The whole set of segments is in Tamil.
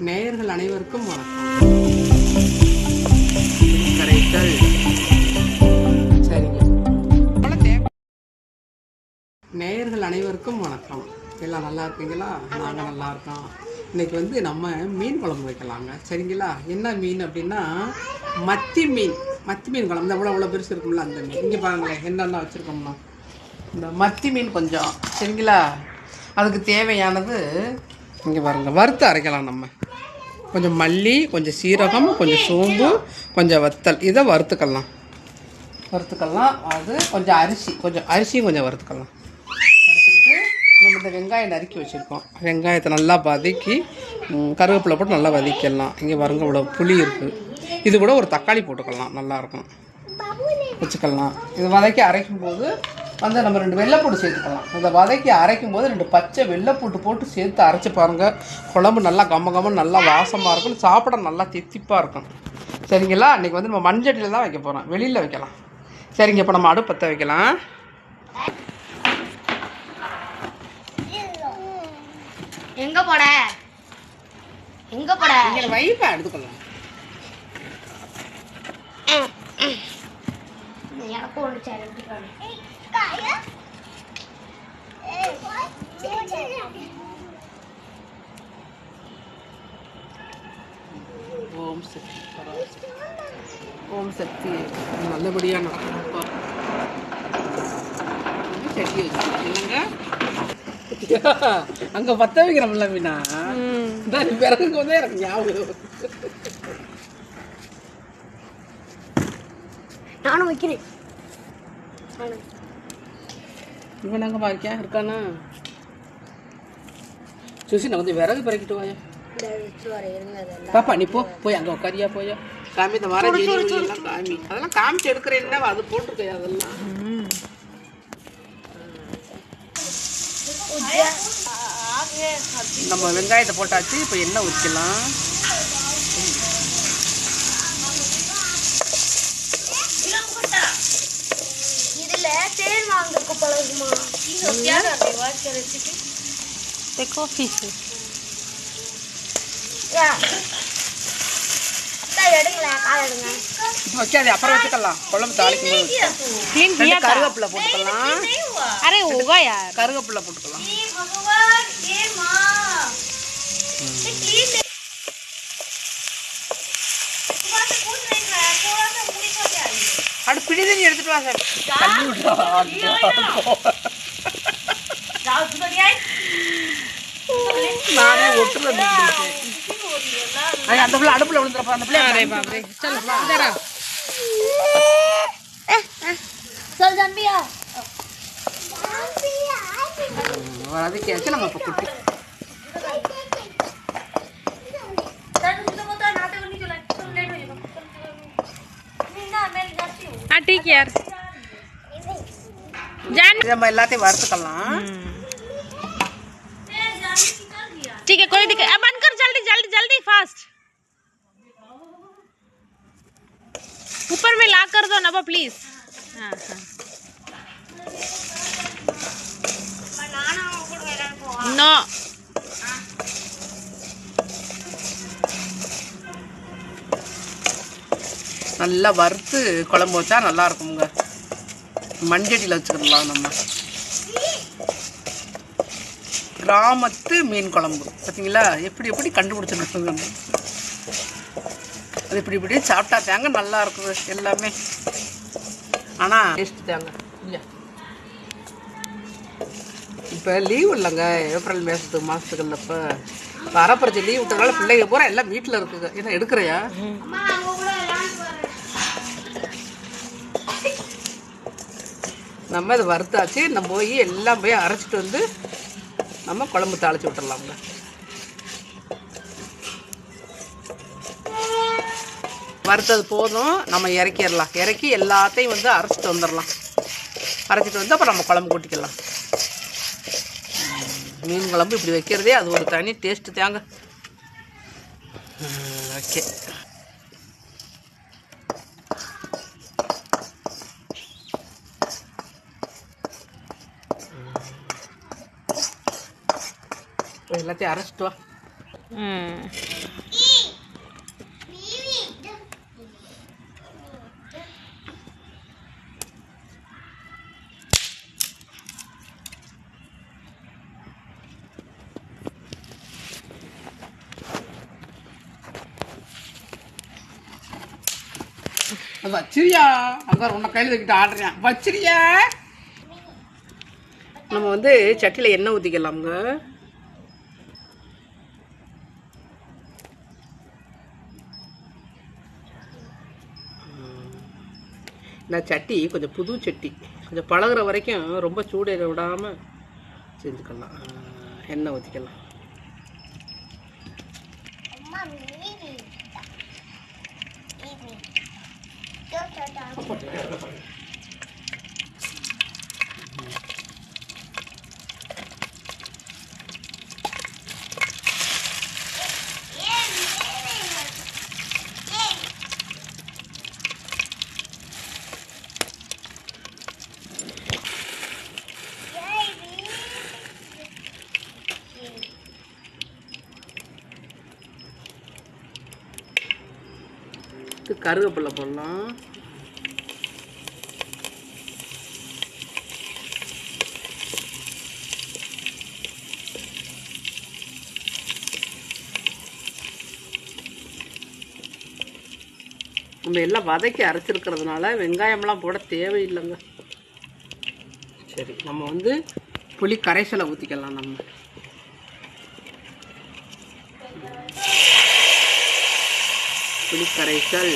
நேயர்கள் அனைவருக்கும் வணக்கம். கரைத்தல் சரிங்க. நேயர்கள் அனைவருக்கும் வணக்கம். எல்லாம் நல்லா இருக்கீங்களா? நாங்கள் நல்லா இருக்கோம். இன்றைக்கி வந்து நம்ம மீன் குழம்பு வைக்கலாங்க. சரிங்களா? என்ன மீன் அப்படின்னா மத்தி மீன். மத்தி மீன் குழம்பு இந்த அவ்வளோ பெருசு இருக்கும்ல அந்த மீன். இங்கே பாருங்களேன் என்னென்ன வச்சுருக்கோம்னா இந்த மத்தி மீன் கொஞ்சம். சரிங்களா? அதுக்கு தேவையானது இங்கே பாருங்கள். வறுத்து அரைக்கலாம். நம்ம கொஞ்சம் மல்லி, கொஞ்சம் சீரகம், கொஞ்சம் சோம்பு, கொஞ்சம் வத்தல், இதை வறுத்துக்கலாம். அது கொஞ்சம் அரிசியும் கொஞ்சம் வறுத்துக்கலாம். வறுத்துக்கிட்டு நம்ம இந்த வெங்காயம் நறுக்கி வச்சுருக்கோம். வெங்காயத்தை நல்லா வதக்கி கருவேப்பிலை போட்டு நல்லா வதக்கிடலாம். இங்கே பாருங்க இவ்வளோ புளி இருக்குது. இது கூட ஒரு தக்காளி போட்டுக்கலாம், நல்லாயிருக்கும். வச்சுக்கலாம். இது வதக்கி அரைக்கும்போது வந்து நம்ம 2 வெள்ளைப்பூடு சேர்த்துக்கலாம். இதை வதக்கி அரைக்கும் போது 2 பச்சை வெள்ளைப்பூட்டு போட்டு சேர்த்து அரைச்சி பாருங்கள். குழம்பு நல்லா கம்மன்னு நல்லா வாசமாக இருக்கும். சாப்பிட நல்லா தித்திப்பாக இருக்கும். சரிங்களா? இன்றைக்கி வந்து நம்ம மண்சட்டியில் தான் வைக்க போகிறோம், வெளியில் வைக்கலாம். சரிங்க, இப்போ நம்ம அடுப்பு பற்ற வைக்கலாம். எங்கே போட இங்கே வைப்பா எடுத்துக்கலாம். எனக்கு ஒன்று ஓம் சக்தி நல்லபடியாக நடக்கும்ப்பா. சட்டி வச்சு இல்லைங்க அங்கே பற்ற வைக்கிறோம்ல மீனா. இந்த பிறகு வந்து எனக்கு ஞாபகம். நானும் வைக்கிறேன். இவன் நாங்கள் பாக்கியா இருக்கானா? சுசி நான் கொஞ்சம் விறகு பிறக்கிட்டு வாயா. பாப்பா நீ போய் அங்கே உட்காரியா போயா. காமி இந்த மரம் எல்லாம் காமி. அதெல்லாம் காமிச்சு எடுக்கிறேன்னா அது போட்டிருக்கையா அதெல்லாம். நம்ம வெங்காயத்தை போட்டாச்சு. இப்போ எண்ணெய் ஊற்றிக்கலாம். तेल मांग को पड़ेगा ये क्या कर रही है क्या रेसिपी देखो फिश या எடுங்களா கால் எடுங்க. இப்போ வைக்காதே, அப்புறம் வச்சுக்கலாம். குழம்பு தாளிக்கும் போது க்ளீன் किया கருவேப்பிலை போட்டுக்கலாம். अरे होगा यार, கருவேப்பிலை போட்டுக்கலாம். ये भगवान ये मां ये क्लीन बात पूछ रही है. थोड़ा सा मुड़ी को क्या है அட பிடி தண்ணி எடுத்துட்டு வா சார். தண்ணி விடுறா. நானே ஒட்டுல நின்றுட்டேன். அந்த பிள்ளை அடுப்புல விழுந்துறப்ப அந்த பிள்ளை அரே பாபரே चल इधर आ चल जंबिया और अभी कैसे நம்ம இப்ப குட்டி ठीक यार जान நம்ம எல்லாத்தையும் வறுத்துக்கலாம். ठीक है कोई दिक्कत. बंद कर जल्दी जल्दी जल्दी फास्ट. ऊपर में लॉक कर दो ना प्लीज. हाँ हाँ नो நல்லா வறுத்து குழம்பு வச்சா நல்லா இருக்குங்க. மண்சட்டியில் வச்சுக்கலாம். நம்ம கிராமத்து மீன் குழம்பு பார்த்தீங்களா? எப்படி கண்டுபிடிச்சிருக்கோங்க. அது இப்படி சாப்பிட்டா தாங்க நல்லா இருக்குது எல்லாமே. ஆனால் டேஸ்ட்டு தாங்க இல்லை. இப்போ லீவ் இல்லைங்க, ஏப்ரல் மாதத்துக்குள்ள இப்போ வரப்பறிச்சு லீவ் விட்டதுனால பிள்ளைங்க பூரா எல்லாம் வீட்டில் இருக்குங்க. என்ன எடுக்கிறையா? நம்ம இதை வறுத்தாச்சு. நம்ம எல்லாம் போய் அரைச்சிட்டு வந்து நம்ம குழம்பு தாளித்து விட்டுடலாம்ங்க. வறுத்தது போதும், நம்ம இறக்கிடலாம். இறக்கி எல்லாத்தையும் வந்து அரைச்சிட்டு வந்துடலாம். அரைச்சிட்டு வந்து அப்புறம் நம்ம குழம்பு கூட்டிக்கலாம். மீன் குழம்பு இப்படி வைக்கிறதே அது ஒரு தனி டேஸ்ட்டு தாங்க. ஓகே, எல்லாத்தையும் அரைச்சிட்டு வா. வச்சிரியா அங்கே உன்னை கையில் தூக்கிட்டு ஆடுறேன் வச்சிரியா. நம்ம வந்து சட்டியில் எண்ணெய் ஊற்றிக்கலாமுங்க. இந்த சட்டி கொஞ்சம் புது சட்டி, கொஞ்சம் பழகுற வரைக்கும் ரொம்ப சூடேற விடாமல் செஞ்சுக்கலாம். எண்ணெய் ஊற்றிக்கலாம். கருவேப்பிலை போடலாம். நம்ம எல்லாம் வதக்கி அரைச்சிருக்கிறதுனால வெங்காயம்லாம் போட தேவையில்லைங்க. சரி, நம்ம வந்து புளி கரைசலை ஊற்றிக்கலாம். நம்ம புளி கரைசல்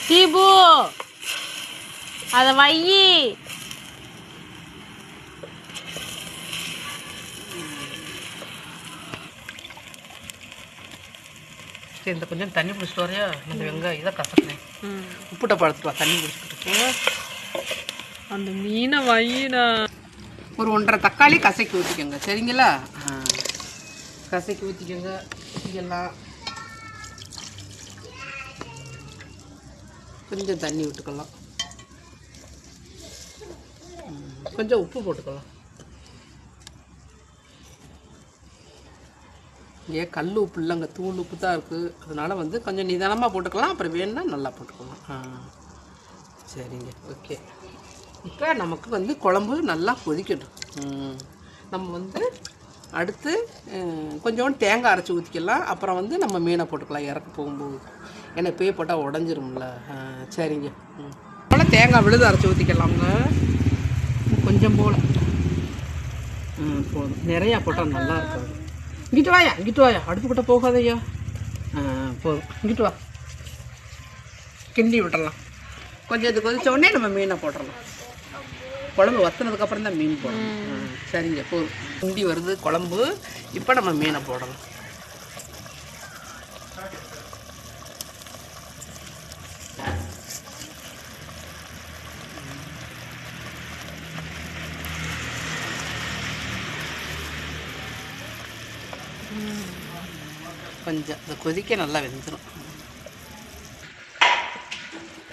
தீபு அதை வை. சரி, இந்த கொஞ்சம் தண்ணி பிடிச்சிட்டு வரையா. இந்த வெங்காயம் இதை கசக்குனேன். உப்புட்ட பழத்துட்டு வா, தண்ணி பிடிச்சிக்கிட்டு. அந்த மீனை வையினா. ஒரு 1.5 தக்காளி கசக்கி ஊற்றிக்கோங்க. சரிங்களா? கசக்கி ஊற்றிக்கோங்க. ஊற்றிக்கலாம். கொஞ்சம் தண்ணி விட்டுக்கலாம். கொஞ்சம் உப்பு போட்டுக்கலாம். இங்கே கல் உப்பு இல்லைங்க, தூள் உப்பு தான் இருக்குது. அதனால் வந்து கொஞ்சம் நிதானமாக போட்டுக்கலாம். அப்புறம் வேணும்னா நல்லா போட்டுக்கலாம். சரிங்க, ஓகே. இப்போ நமக்கு வந்து குழம்பு நல்லா கொதிக்கட்டும். நம்ம வந்து அடுத்து கொஞ்சோண்டு தேங்காய் அரைச்சி ஊற்றிக்கலாம். அப்புறம் வந்து நம்ம மீனை போட்டுக்கலாம் இறக்க போகும்போது. ஏன்னா இப்போயே போட்டால் உடஞ்சிரும்ல. சரிங்க. போல் தேங்காய் விழுது அரைச்சி ஊற்றிக்கலாங்க. கொஞ்சம் போல் போதும். நிறையா போட்டால் நல்லா இருக்காது. இங்கிட்டு வாயா, இங்கிட்டு வாயா. அடுப்பு கிட்ட போகாதையா. போதும், இங்கிட்டு வா. கிண்டி விட்டுடலாம். கொஞ்சம் இது கொதிச்ச உடனே நம்ம மீனை போட்டுடலாம். குழம்பு வற்றினதுக்கப்புறம் தான் மீன் போடணும். சரிங்க, போதும். கிண்டி வருது குழம்பு. இப்போ நம்ம மீனை போடலாம். கொஞ்சம் இந்த கொதிக்க நல்லா வெந்துடும்.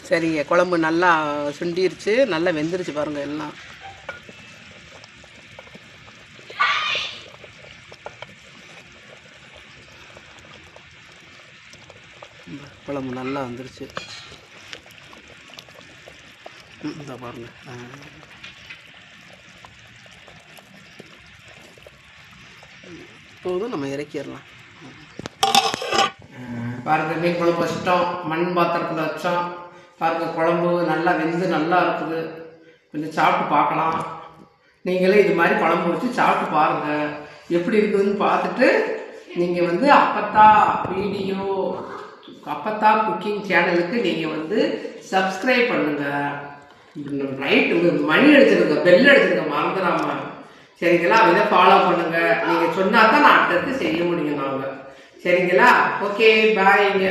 சரிங்க, குழம்பு நல்லா சுண்டிருச்சு, நல்லா வெந்துருச்சு பாருங்கள் எல்லாம். குழம்பு நல்லா வந்துருச்சு. இந்த பாருங்க. போதும், நம்ம இறக்கிடலாம். பாருங்கள், மீன் குழம்பு வச்சிட்டோம். மண் பாத்திரத்தில் வச்சோம். பாருங்கள், குழம்பு நல்லா வெந்து நல்லா இருக்குது. கொஞ்சம் சாப்பிட்டு பார்க்கலாம். நீங்களே இது மாதிரி குழம்பு வச்சு சாப்பிட்டு பாருங்கள். எப்படி இருக்குதுன்னு பார்த்துட்டு நீங்கள் வந்து அப்பத்தா வீடியோ, அப்பத்தா குக்கிங் சேனலுக்கு நீங்கள் வந்து சப்ஸ்கிரைப் பண்ணுங்கள். ரைட்டு மணி அடிச்சிருங்க, பெல் அடிச்சிருங்க, மறந்துடாம. சரிங்களா? இதை ஃபாலோ பண்ணுங்கள். நீங்கள் சொன்னா தான் நான் அடுத்தடுத்து செய்ய முடியும். நாங்கள் சரிங்களா? ஓகே பாய்ங்க.